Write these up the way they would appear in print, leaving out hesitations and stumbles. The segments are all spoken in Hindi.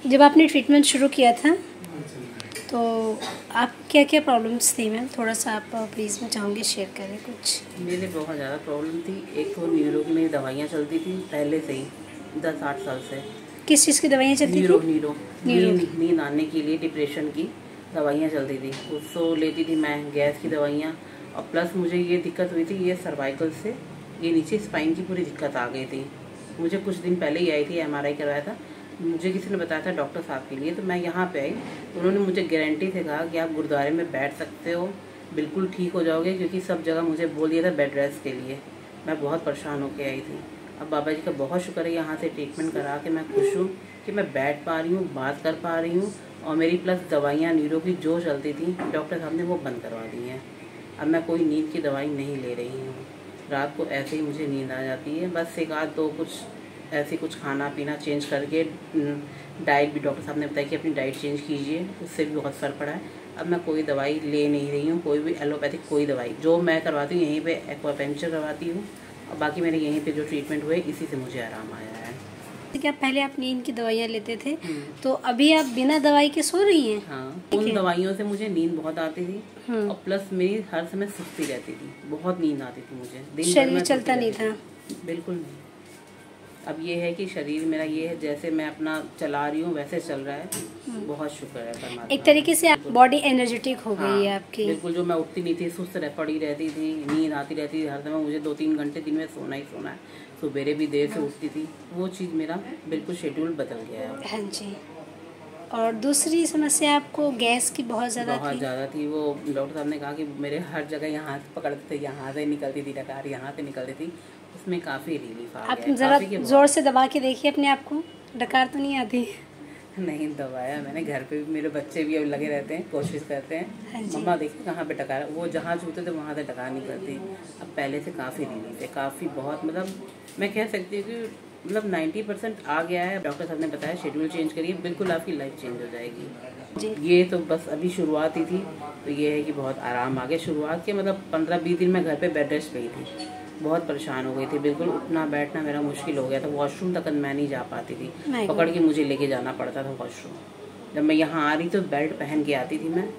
जब आपने ट्रीटमेंट शुरू किया था तो आप क्या क्या प्रॉब्लम्स थी मैम, थोड़ा सा आप प्लीज़ मैं चाहूँगी शेयर करें कुछ। मेरे बहुत ज़्यादा प्रॉब्लम थी। एक तो न्यूरो की मेरी दवाइयाँ चलती थी पहले से ही 10-8 साल से। किस चीज़ की दवाइयाँ चलती न्यूरो थी? न्यूरो नींद आने के लिए डिप्रेशन की दवाइयाँ चलती थी, उसको लेती थी मैं, गैस की दवाइयाँ। और प्लस मुझे ये दिक्कत हुई थी, ये सर्वाइकल से ये नीचे स्पाइन की पूरी दिक्कत आ गई थी। मुझे कुछ दिन पहले ही आई थी, MRI करवाया था, मुझे किसी ने बताया था डॉक्टर साहब के लिए, तो मैं यहाँ पे आई। उन्होंने मुझे गारंटी से कहा कि आप गुरुद्वारे में बैठ सकते हो, बिल्कुल ठीक हो जाओगे, क्योंकि सब जगह मुझे बोल दिया था बेड रेस्ट के लिए। मैं बहुत परेशान होकर आई थी। अब बाबा जी का बहुत शुक्र है, यहाँ से ट्रीटमेंट करा के मैं खुश हूँ कि मैं बैठ पा रही हूँ, बात कर पा रही हूँ। और मेरी प्लस दवाइयाँ न्यूरो की जो चलती थी डॉक्टर साहब ने वो बंद करवा दी हैं। अब मैं कोई नींद की दवाई नहीं ले रही हूँ। रात को ऐसे ही मुझे नींद आ जाती है, बस एक आध दो कुछ ऐसे कुछ खाना पीना चेंज करके। डाइट भी डॉक्टर साहब ने बताया कि अपनी डाइट चेंज कीजिए, उससे भी बहुत फ़र्क पड़ा है। अब मैं कोई दवाई ले नहीं रही हूँ, कोई भी एलोपैथिक कोई दवाई। जो मैं करवाती हूँ यहीं पे एक्वापंक्चर करवाती हूँ, और बाकी मेरे यहीं पे जो ट्रीटमेंट हुए इसी से मुझे आराम आया है। क्या पहले आप नींद की दवाइयाँ लेते थे, तो अभी आप बिना दवाई के सो रही हैं? हाँ, उन दवाइयों से मुझे नींद बहुत आती थी, और प्लस मेरी हर समय सुस्ती रहती थी, बहुत नींद आती थी मुझे, दिन भर शरीर चलता नहीं था? बिल्कुल नहीं। अब ये है कि शरीर मेरा ये है, जैसे मैं अपना चला रही हूँ वैसे चल रहा है। बहुत शुक्र है परमात्मा। एक तरीके से आप बॉडी एनर्जेटिक हो गई है आपकी। बिल्कुल, जो मैं उठती नहीं थी, सुस्त पड़ी रहती थी, नींद आती रहती थी हर समय, मुझे 2-3 घंटे दिन में सोना ही सोना है। सुबेरे भी देर से उठती थी, वो चीज़ मेरा बिल्कुल शेड्यूल बदल गया है। हाँ जी। और दूसरी समस्या आपको गैस की बहुत ज़्यादा थी। वो डॉक्टर साहब ने कहा कि मेरे हर जगह यहाँ पकड़ते थे, यहाँ से निकलती थी डकार, यहाँ से निकलती थी, उसमें काफ़ी रिलीफ आ गया। आप ज़रा जोर से दबा के देखिए अपने आप को, डकार तो नहीं आती? नहीं दबाया मैंने, घर पे भी मेरे बच्चे भी अब लगे रहते हैं, कोशिश करते हैं, मम्मा देखिए कहाँ पे डकार, वो जहाँ छूते थे वहाँ से डकार नहीं करती। अब पहले से काफ़ी रिलीफ है, काफ़ी बहुत, मतलब मैं कह सकती हूँ कि मतलब 90% आ गया है। डॉक्टर साहब ने बताया शेड्यूल चेंज करिए, बिल्कुल आपकी लाइफ चेंज हो जाएगी। ये तो बस अभी शुरुआत ही थी, तो ये है कि बहुत आराम आ गया। शुरुआत के मतलब 15-20 दिन मैं घर पे बेड रेस्ट पे ही थी, बहुत परेशान हो गई थी, बिल्कुल उठना बैठना मेरा मुश्किल हो गया था। वॉशरूम तक मैं नहीं जा पाती थी, पकड़ के मुझे लेके जाना पड़ता था वॉशरूम। जब मैं यहाँ आ रही तो बेल्ट पहन के आती थी मैं,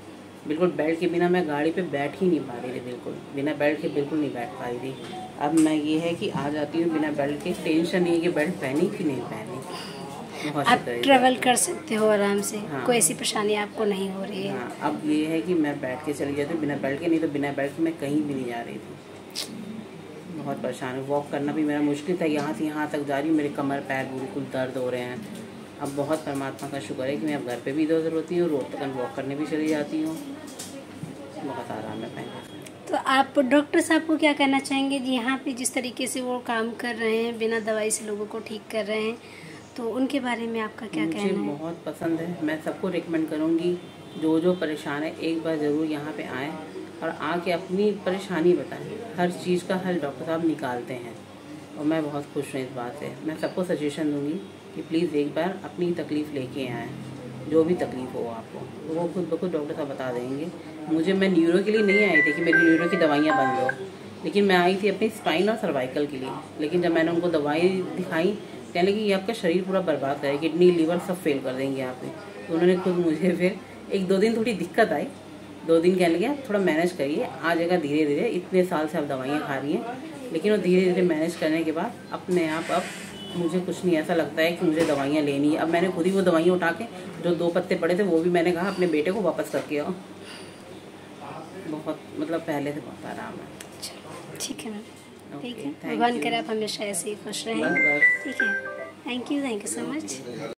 बिल्कुल बेल्ट के बिना मैं गाड़ी पे बैठ ही नहीं पा रही थी, बिल्कुल बिना बेल्ट के बिल्कुल नहीं बैठ पा रही थी। अब मैं ये है कि आ जाती हूँ बिना बेल्ट के, टेंशन नहीं है कि बेल्ट पहनी कि नहीं पहनी। आप ट्रेवल कर सकते हो आराम से। हाँ। कोई ऐसी परेशानी आपको नहीं हो रही है? हाँ, अब ये है कि मैं बैठ के चली जाती हूँ बिना बेल्ट के, नहीं तो बिना बेल्ट के मैं कहीं भी नहीं जा रही थी। बहुत परेशान हूँ, वॉक करना भी मेरा मुश्किल था, यहाँ से यहाँ तक जा रही हूँ, मेरे कमर पैर बिल्कुल दर्द हो रहे हैं। अब बहुत परमात्मा का शुक्र है कि मैं अब घर पे भी इधर उधर होती हूँ, रोड तक वॉक करने भी चली जाती हूँ, बहुत आराम है पहले से। तो आप डॉक्टर साहब को क्या कहना चाहेंगे जी, यहाँ पे जिस तरीके से वो काम कर रहे हैं, बिना दवाई से लोगों को ठीक कर रहे हैं, तो उनके बारे में आपका क्या कहना है? मुझे बहुत पसंद है, मैं सबको रिकमेंड करूँगी, जो परेशान है एक बार ज़रूर यहाँ पे आएँ और आके अपनी परेशानी बताएं। हर चीज़ का हल डॉक्टर साहब निकालते हैं, और मैं बहुत खुश हूँ इस बात से। मैं सबको सजेशन दूँगी कि प्लीज़ एक बार अपनी तकलीफ़ लेके आएँ, जो भी तकलीफ़ हो आपको, वो खुद ब खुद डॉक्टर साहब बता देंगे। मैं न्यूरो के लिए नहीं आई थी कि मेरी न्यूरो की दवाइयाँ बंद हो, लेकिन मैं आई थी अपनी स्पाइन और सर्वाइकल के लिए। लेकिन जब मैंने उनको दवाई दिखाई, कहने लगी ये आपका शरीर पूरा बर्बाद करेगी, किडनी लीवर सब फेल कर देंगे आपने। तो उन्होंने खुद मुझे फिर 1-2 दिन थोड़ी दिक्कत आई, 2 दिन कहने लगे थोड़ा मैनेज करिए, आ जाएगा धीरे धीरे, इतने साल से आप दवाइयाँ खा रही हैं। लेकिन वो धीरे धीरे मैनेज करने के बाद अपने आप अब मुझे कुछ नहीं ऐसा लगता है कि मुझे दवाइयाँ लेनी है। अब मैंने खुद ही वो दवाइयाँ उठा के, जो 2 पत्ते पड़े थे वो भी मैंने कहा अपने बेटे को वापस करके आओ। बहुत मतलब पहले से बहुत आराम है। ठीक है मैम, ठीक है, भगवान करे आप हमेशा ऐसे ही खुश रहें। ठीक है, थैंक यू सो मच।